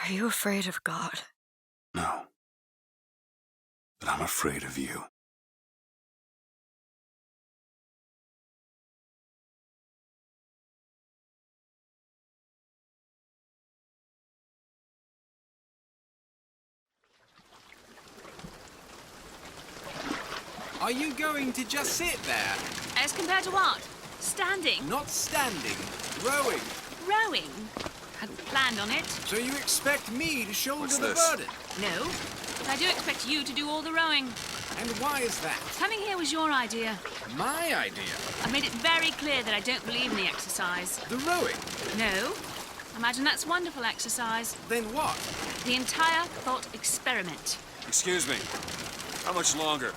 Are you afraid of God? No. But I'm afraid of you. Are you going to just sit there? As compared to what? Standing? Not standing, rowing. Rowing? Hadn't planned on it. So you expect me to shoulder What's the this? burden? No. But I do expect you to do all the rowing. And why is that? Coming here was your idea. My idea? I've made it very clear that I don't believe in the exercise. The rowing? No. Imagine that's wonderful exercise. Then what? The entire thought experiment. Excuse me. How much longer?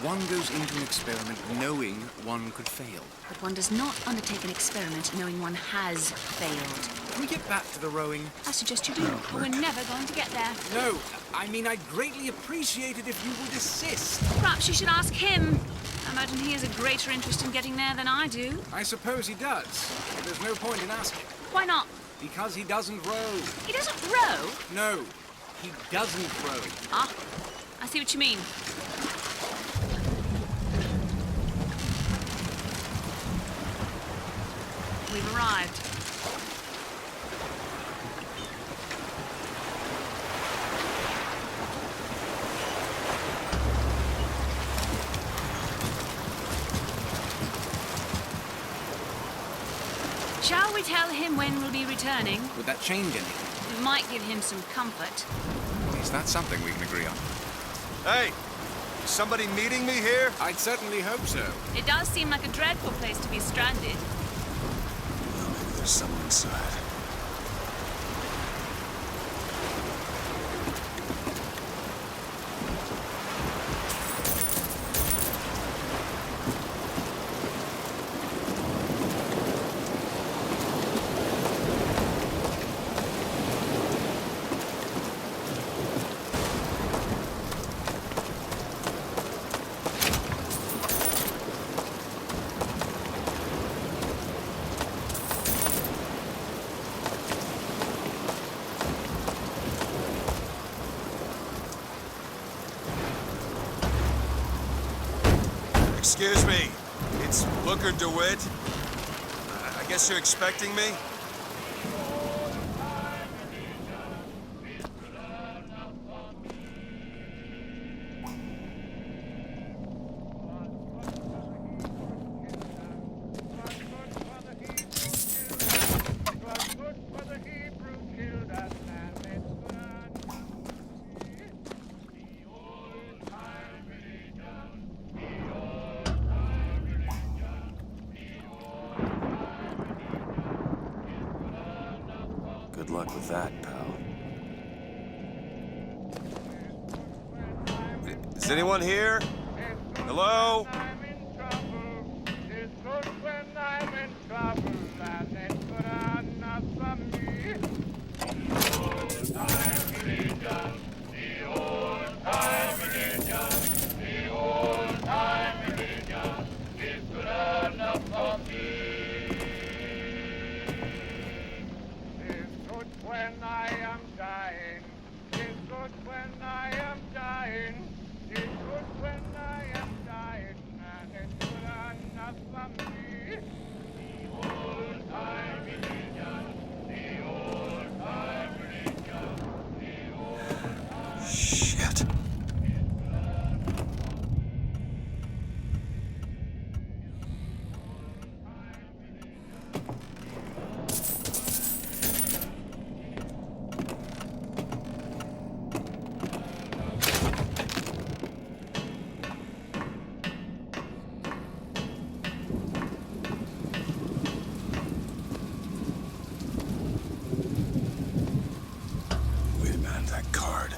One goes into an experiment knowing one could fail. But one does not undertake an experiment knowing one has failed. Can we get back to the rowing? I suggest you do, or we're never going to get there. No, I mean I'd greatly appreciate it if you would assist. Perhaps you should ask him. I imagine he has a greater interest in getting there than I do. I suppose he does. But there's no point in asking. Why not? Because he doesn't row. He doesn't row. No, he doesn't row. Ah, I see what you mean. We've arrived. Shall we tell him when we'll be returning? Would that change anything? It might give him some comfort. Is that something we can agree on? Hey! Is somebody meeting me here? I'd certainly hope so. It does seem like a dreadful place to be stranded. Well, maybe there's someone inside. Excuse me. It's Booker DeWitt. I guess you're expecting me? Good luck with that, pal. Is anyone here? Hello? Shit. Wait a minute, that card.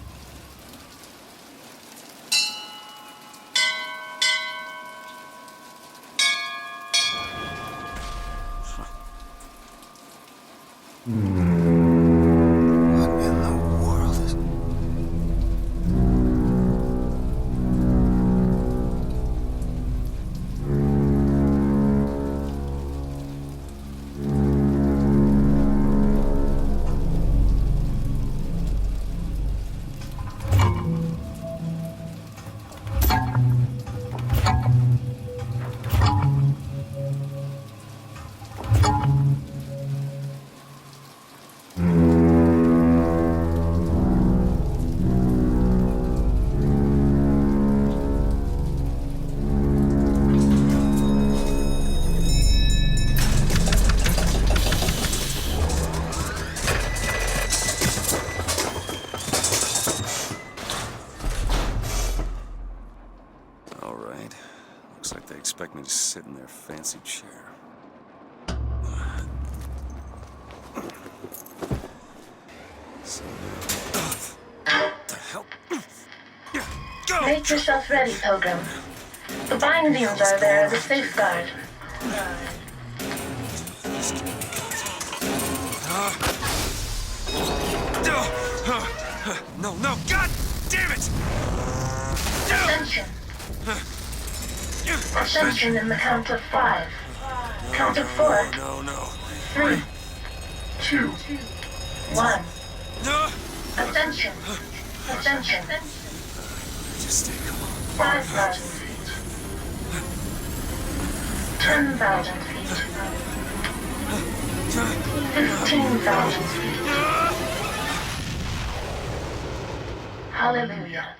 What in the world is... expect me to sit in their fancy chair. So, what the hell? Go! Make yourself ready, Pilgrim. The bindings are there as a safeguard. No, no, God damn it! Ascension. Ascension in the count of 5. Count of 4. No. 3, 2, 1. No! Ascension. Ascension. Just stay calm. 5,000 feet. 10,000 feet. 15,000 feet. Hallelujah.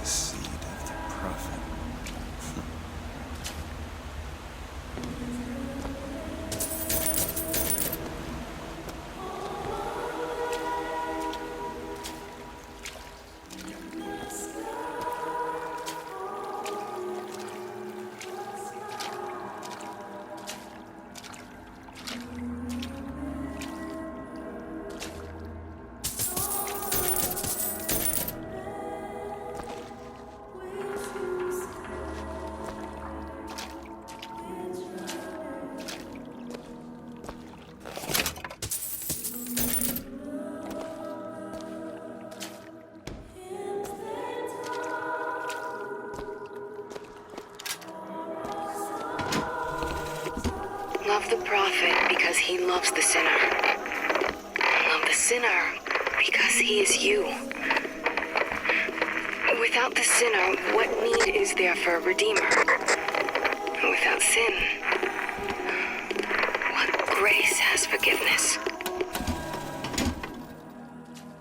Seed of the prophet. Love the prophet because he loves the sinner. Love the sinner because he is you. Without the sinner, what need is there for a redeemer? Without sin, what grace has forgiveness?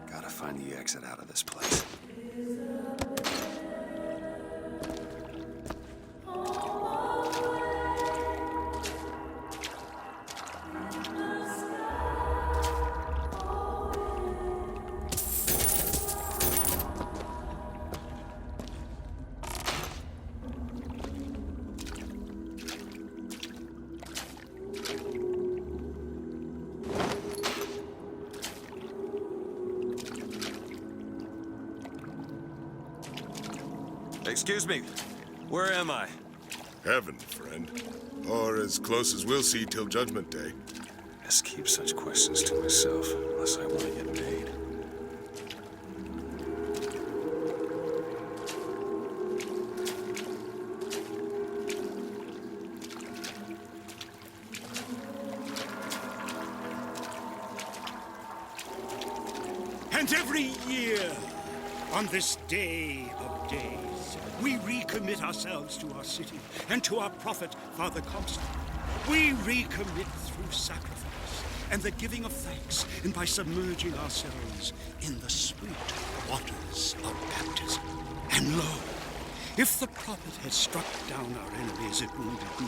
Gotta find the exit out of this place. Excuse me, where am I? Heaven, friend. Or as close as we'll see till Judgment Day. Best keep such questions to myself, unless I want to get paid. And every year, on this day of days, we recommit ourselves to our city and to our prophet, Father Comstock. We recommit through sacrifice and the giving of thanks, and by submerging ourselves in the sweet waters of baptism. And lo, if the prophet had struck down our enemies at Wounded Knee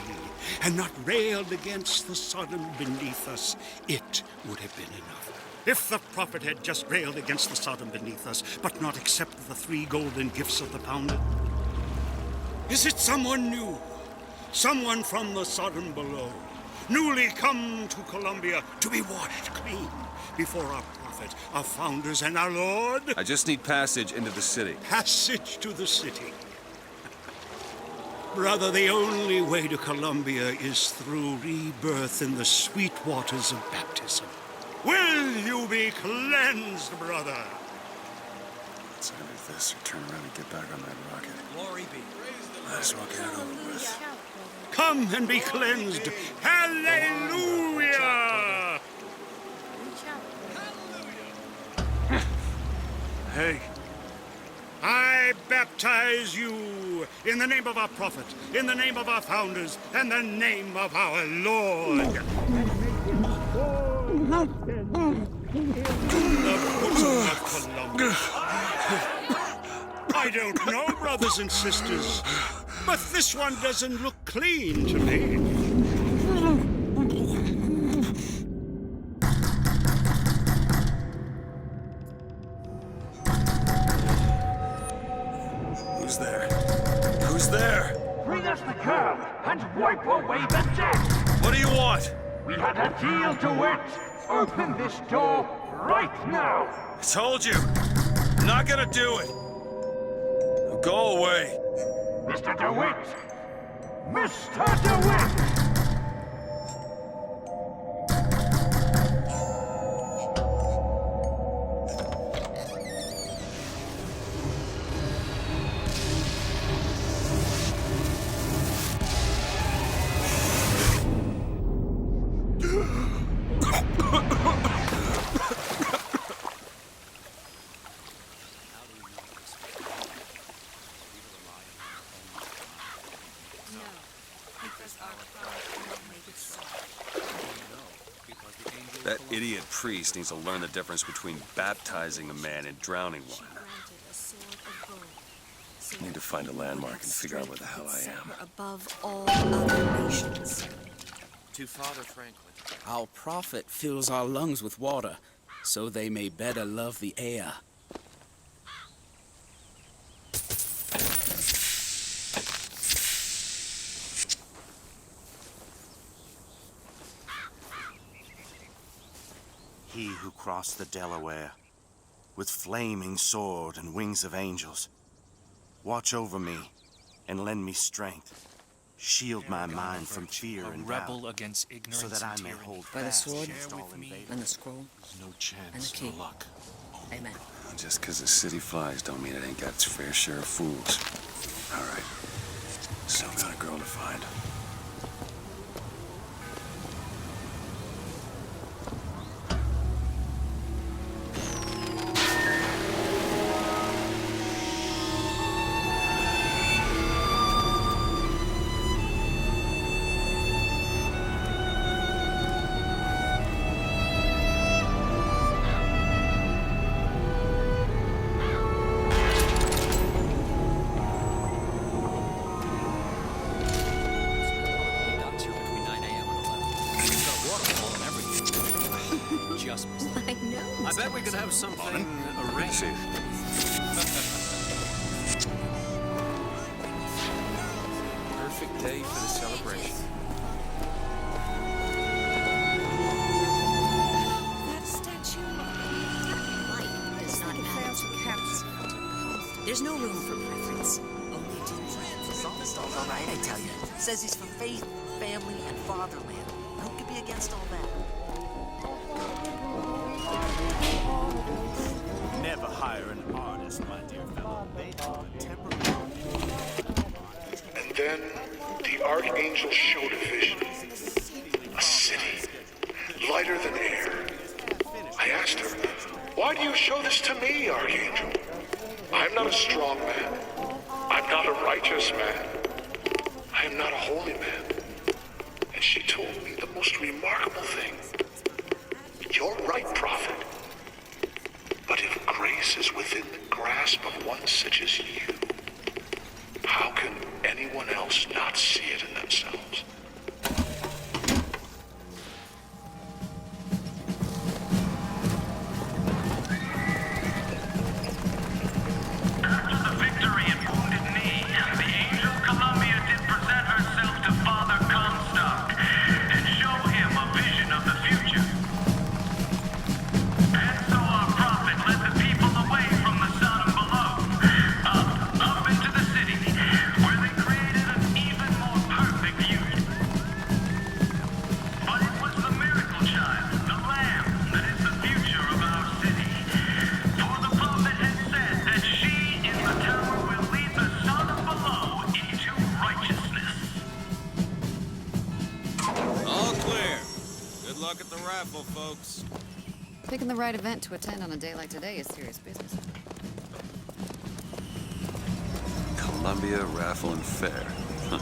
and not railed against the Sodom beneath us, it would have been enough. If the prophet had just railed against the Sodom beneath us, but not accepted the 3 golden gifts of the pounder. Is it someone new? Someone from the Sodom below, newly come to Columbia to be washed clean before our prophet, our founders, and our Lord? I just need passage into the city. Passage to the city. Brother, the only way to Columbia is through rebirth in the sweet waters of baptism. Will you be cleansed, brother? Let's either this or turn around and get back on that rocket. Glory be. Might as well get it over with. Come and be cleansed. Hallelujah! Hey, I baptize you in the name of our prophet, in the name of our founders, and the name of our Lord. The bosom of Columbia. I don't know, brothers and sisters, but this one doesn't look clean to me. who's there? Who's there? Bring us the curb and wipe away the debt! What do you want? We had a deal to it! Open this door right now! I told you. I'm not gonna do it. Now go away. Mr. DeWitt! Mr. DeWitt! That idiot priest needs to learn the difference between baptizing a man and drowning one. I need to find a landmark and figure out where the hell I am. Above all other nations. To Father Franklin. Our prophet fills our lungs with water, so they may better love the air. He who crossed the Delaware, with flaming sword and wings of angels, watch over me and lend me strength. Shield my mind from fear and doubt, against ignorance so that I may hold By the fast sword against all invaders. and the scroll No and the chance, key. no luck. Amen. Just because the city flies don't mean it ain't got its fair share of fools. All right. Still got a girl to find. I know. I bet we could have something arranged. Perfect day for the celebration. That statue. Light does not matter. There's no room for preference. Only duty. Psalmist's all right, I tell you. Says he's for faith, family, and fatherland. Who could be against all that? Never hire an artist, my dear fellow. They are temperamental. And then the Archangel showed a vision. A city, lighter than air. I asked her, Why do you show this to me, Archangel? I'm not a strong man. I'm not a righteous man. I am not a holy man. And she told me the most remarkable thing. You're right, prophet. But if grace is within the grasp of one such as you, how can anyone else not see it in themselves? Folks. Picking the right event to attend on a day like today is serious business. Columbia Raffle and Fair. Huh.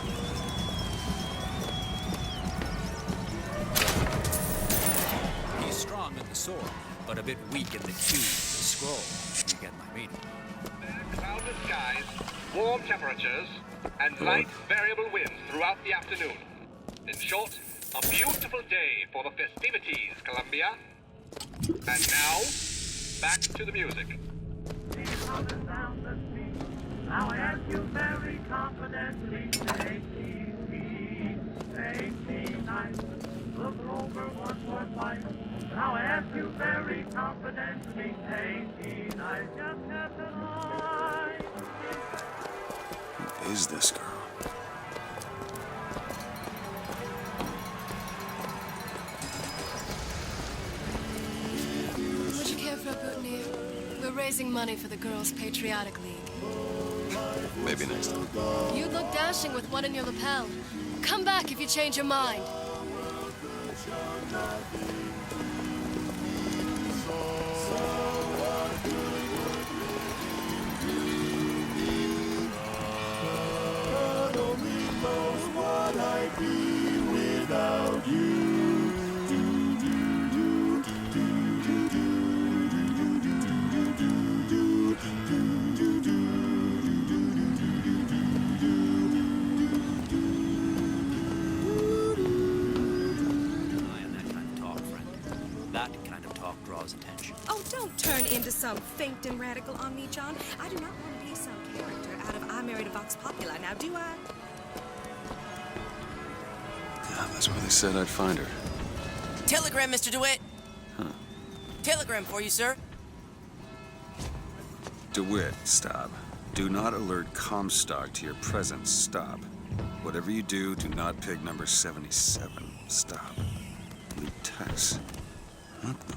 He's strong in the sword, but a bit weak in the cube, the scroll. You get my meaning. Cloudless skies, warm temperatures, and light variable winds throughout the afternoon. In short, a beautiful day for the festivities, Columbia. And now, back to the music. Now I ask you very confidently, take me nice, look over one more twice. Now I ask you very confidently, take me nice, just have the eye. Who is this girl? Would you care for a boutonniere? We're raising money for the Girls' Patriotic League. Maybe next time. You'd look dashing with one in your lapel. Come back if you change your mind. What I'd be without you. Attention. Oh, don't turn into some fainting radical on me, John. I do not want to be some character out of I Married a Vox Populi, now do I? Yeah, that's where they said I'd find her. Telegram, Mr. DeWitt. Huh. Telegram for you, sir. DeWitt, stop. Do not alert Comstock to your presence. Stop. Whatever you do, do not pick number 77. Stop. Leave text. What the?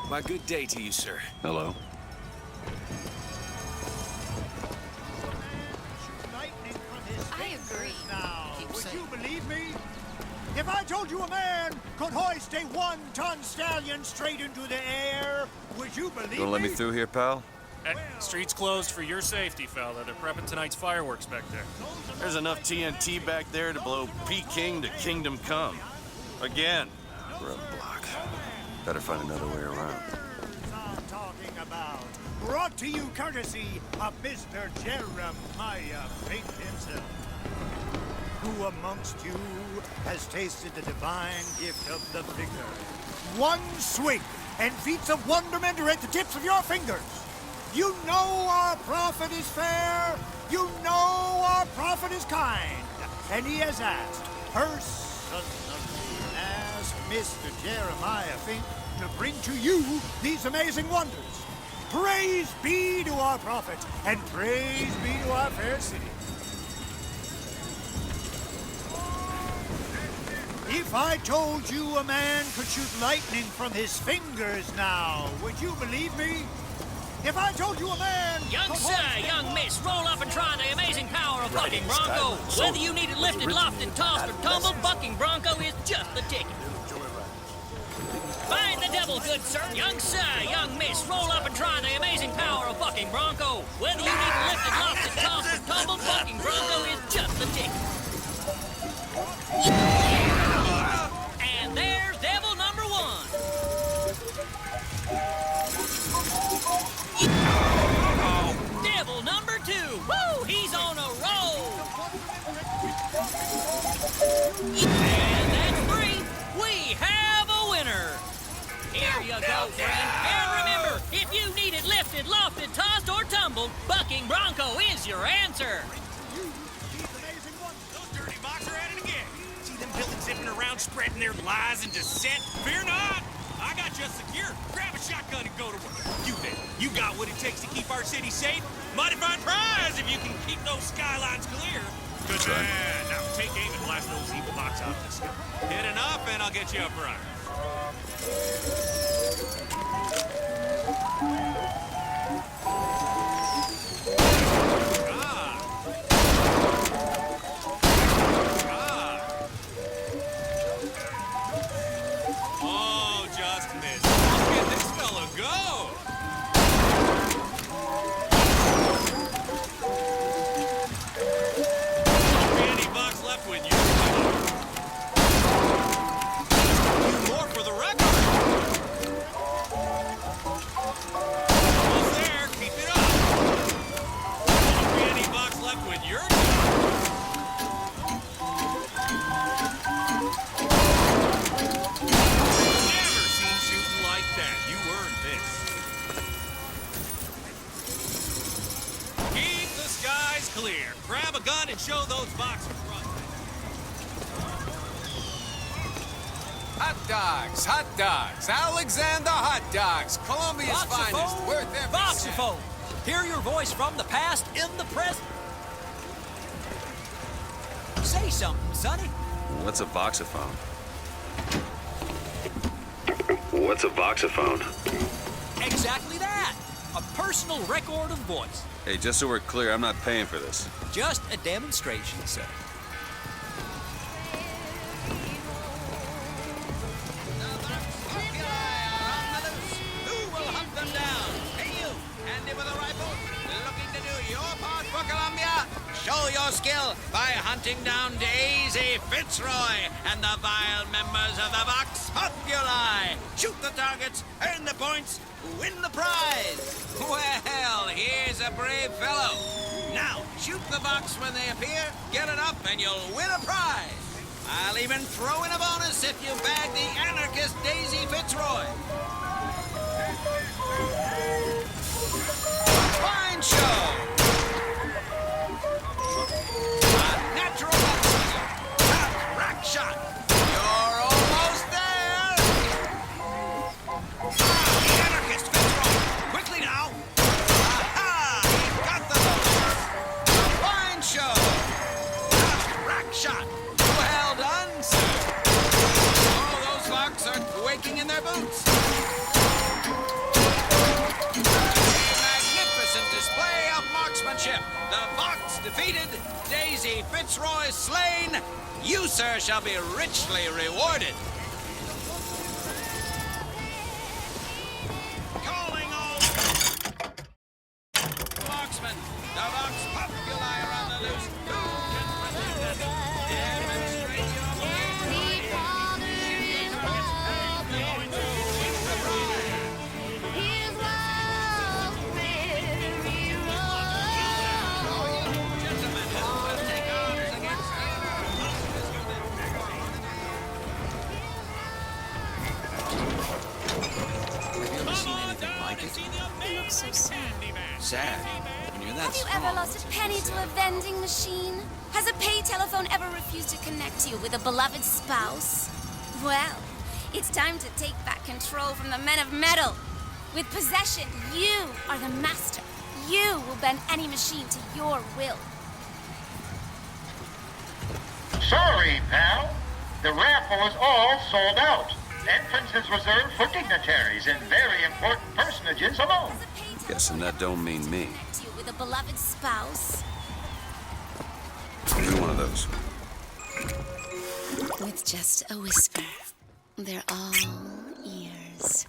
Why, good day to you, sir. Hello. I agree. Now, would you believe me? If I told you a man could hoist a one-ton stallion straight into the air, would you believe me? Gonna let me through here, pal? Hey, street's closed for your safety, fella. They're prepping tonight's fireworks back there. There's enough TNT back there to blow Peking to Kingdom Come. Again. Roadblock. Better find another way around. I'm talking about. Brought to you courtesy of Mr. Jeremiah Fate himself. Who amongst you has tasted the divine gift of the finger? One swing, and feats of wonderment are at the tips of your fingers. You know our prophet is fair. You know our prophet is kind. And he has asked personally, asked Mr. Jeremiah Fink to bring to you these amazing wonders. Praise be to our prophet, and praise be to our fair city. If I told you a man could shoot lightning from his fingers now, would you believe me? If I told you a man... Young sir, young miss, roll up and try the amazing power of Bucking Bronco. Whether you need it lifted, lofted, tossed, or tumbled, Bucking Bronco is just the ticket. Find the devil, good sir. Young sir, young miss, roll up and try the amazing power of Bucking Bronco. Whether you need lifted, lofted, tossed, or tumbled, Bucking Bronco is just the ticket. And there's devil number one. Devil number two. Woo! He's on a roll. And that's three. We have a winner. Here you go, friend. And remember, if you need it lifted, lofted, tossed, or tumbled, Bucking Bronco is your answer. Those dirty boxers are at it again. See them villains zipping around, spreading their lies and dissent? Fear not. I got you secure. Grab a shotgun and go to work. You then, you got what it takes to keep our city safe? Mighty fine prize if you can keep those skylines clear. Good man. Now take aim and blast those evil box out the sky. Hit enough and I'll get you up front. Oh, just missed. Look at this fella go. Any bucks left with you? More for the record. Almost there. Keep it up. Any bucks left with your Never seen shooting like that. You earned this. Keep the skies clear. Grab a gun and show those boxers run. Hot dogs, Alexander hot dogs, Columbia's finest, worth every cent. Voxophone. Hear your voice from the past in the present. Say something, Sonny. What's a voxophone? What's a voxophone? Exactly that. A personal record of voice. Hey, just so we're clear, I'm not paying for this. Just a demonstration, sir. Who will hunt them down? Hey, you, handy with a rifle, looking to do your part for Columbia? Show your skill by hunting down Daisy Fitzroy and the vile members of the Vox Populi. Shoot the targets, earn the points, win the prize. Well, here's a brave fellow. Now, shoot the Vox when they appear, get it up, and you'll win a prize. I'll even throw in a bonus if you bag the anarchist Daisy Fitzroy. Fine show. A natural rack shot. You're almost there. The anarchist Fitzroy. Quickly now. Aha! He got the bonus. A fine show. A rack shot. Well done, sir. All those Vox are quaking in their boots. Display of marksmanship. The Vox defeated, Daisy Fitzroy slain. You, sir, shall be richly rewarded. Calling all marksmen. The Vox Populi are on the loose. Who can prevent them? Demonstrate your He looks so sad. Sad? When you're that Have you strong. ever lost a penny to a vending machine? Has a pay telephone ever refused to connect you with a beloved spouse? Well, it's time to take back control from the men of metal. With possession, you are the master. You will bend any machine to your will. Sorry, pal. The raffle is all sold out. Entrance is reserved for dignitaries and very important personages alone. Guessing that don't mean me. You with a beloved spouse. Give me one of those. with just a whisper. They're all ears.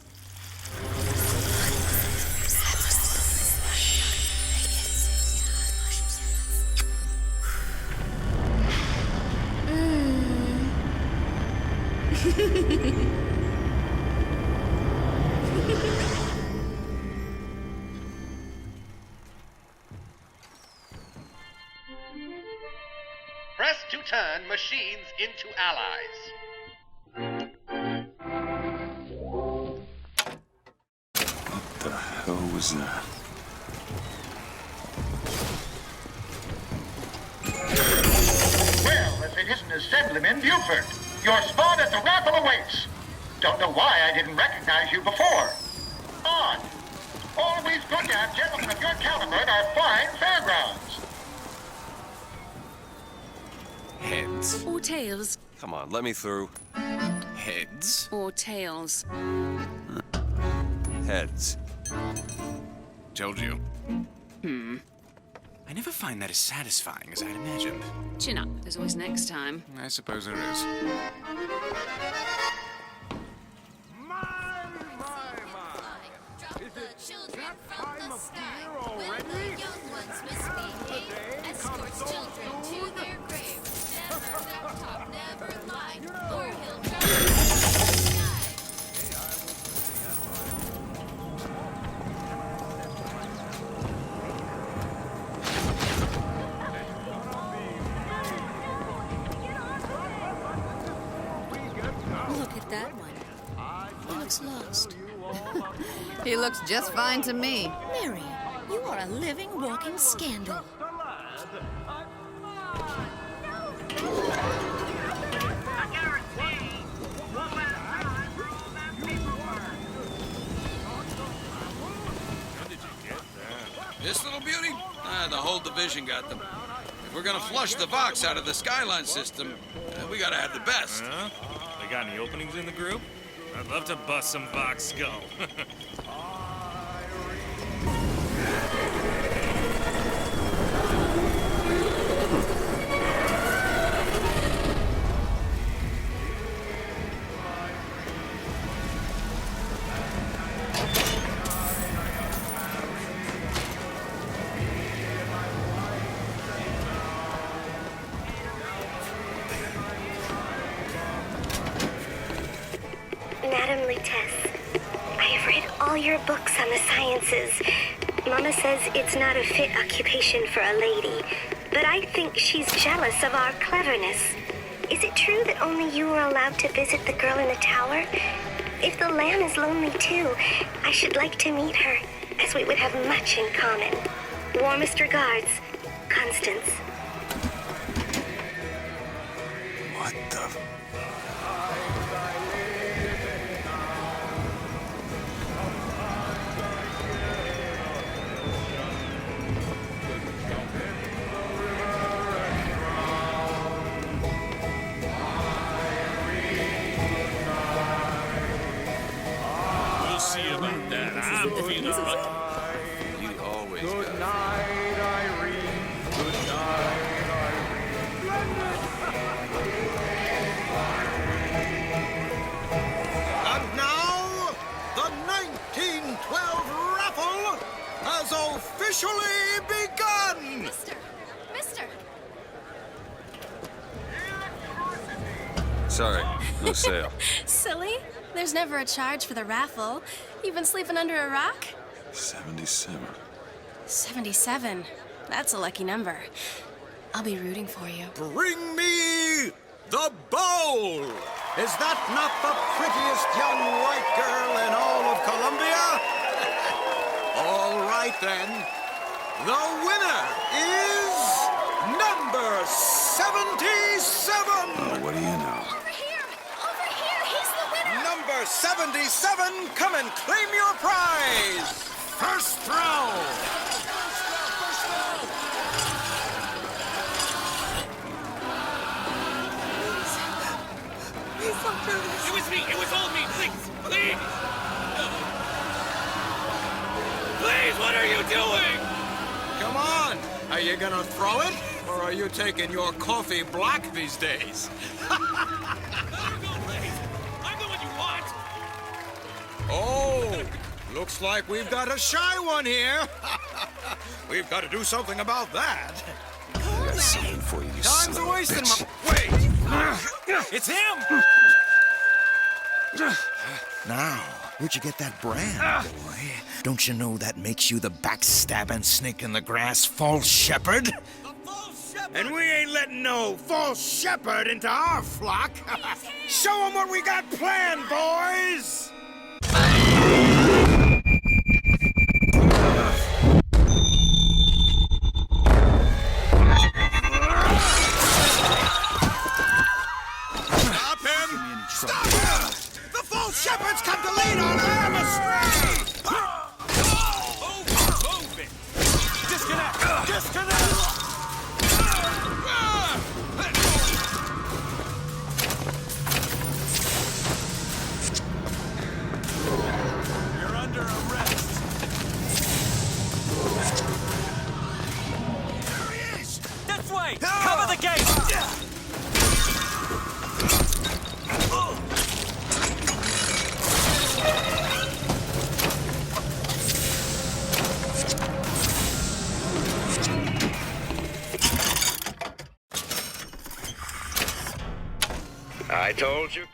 Press to turn machines into allies. What the hell was that? Well, if it isn't Assemblyman Buford, your spot at the raffle awaits. Don't know why I didn't recognize you before. Odd. Always good to have gentlemen of your caliber at our fine fairgrounds. Heads. Or tails. Come on, let me through. Heads. Or tails. Heads. Told you. I never find that as satisfying as I'd imagined. Chin up. There's always next time. I suppose there is. Children from the sky. When the young ones misbehave, escorts children to their grave. Never laptop, never lie, or he'll drop the sky. Look at that one. He looks lost. He looks just fine to me. Mary, you are a living, walking scandal. This little beauty? The whole division got them. If we're gonna flush the Vox out of the Skyline system, we gotta have the best. They got any openings in the group? I'd love to bust some Vox skull. Madam Lutece, I have read all your books on the sciences. Mama says it's not a fit occupation for a lady, but I think she's jealous of our cleverness. Is it true that only you are allowed to visit the girl in the tower? If the lamb is lonely too, I should like to meet her, as we would have much in common. Warmest regards, Constance. What the... We'll see about that. I'm feeling lucky. You always Good got night, Irene. Good night, And now, the 1912 raffle has officially begun! Mister! Sorry, no sale. Silly. There's never a charge for the raffle. You've been sleeping under a rock? 77. 77. That's a lucky number. I'll be rooting for you. Bring me the bowl! Is that not the prettiest young white girl in all of Columbia? All right then. The winner is number 77! Oh, what do you know? Over here! He's the winner! Number 77, come and claim your prize! First round! It was me! It was all me! Please! Please! Please, what are you doing? Come on! Are you gonna throw it? Or are you taking your coffee black these days? I'm the one you want. Oh, looks like we've got a shy one here. We've got to do something about that. I got something for you, you Time's son a of a wasting. bitch. Wait! It's him! Now, where'd you get that brand, boy? Don't you know that makes you the backstabbing snake in the grass false shepherd? And we ain't letting no false shepherd into our flock. Show them what we got planned, boys! Stop him! Stop him! The false shepherds come to lead our lamb astray! Move it! Disconnect! Disconnect! You're under arrest. There he is! This way! Cover the gate! I told you.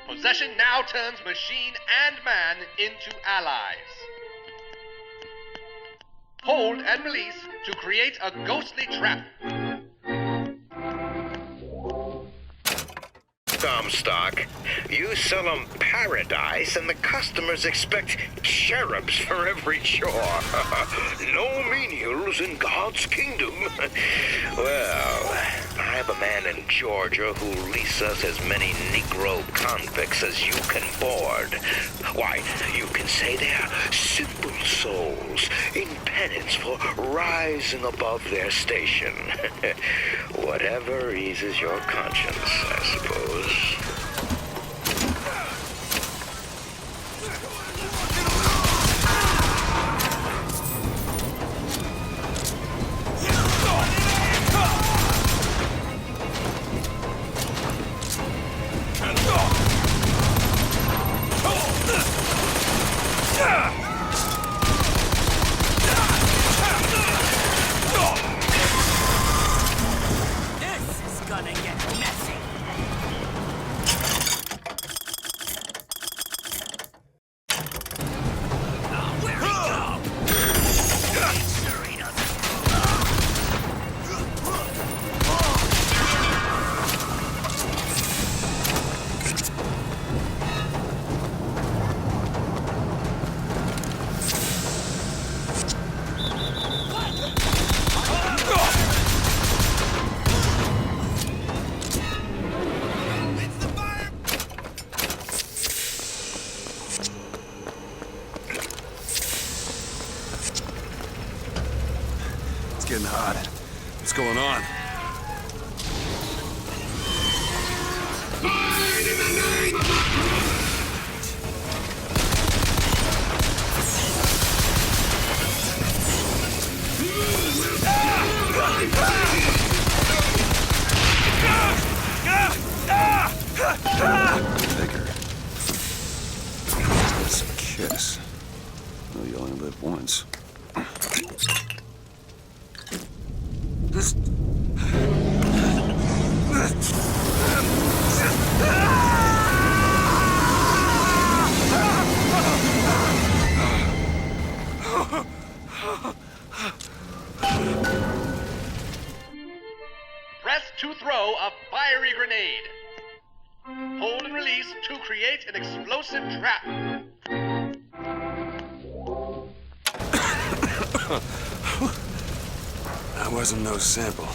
Possession now turns machine and man into allies. Hold and release to create a ghostly trap. Comstock, you sell them paradise and the customers expect cherubs for every chore. No menials in God's kingdom. Well, I have a man in Georgia who'll lease us as many Negro convicts as you can board. Why, you can say they're simple souls in penance for rising above their station. Whatever eases your conscience, I suppose. This is gonna get messy. Where'd he go? Sure he doesn't. It's getting hot. What's going on? Bigger. That's a kiss. Well, you only live once. Press to throw a fiery grenade. Hold and release to create an explosive trap. That wasn't no sample.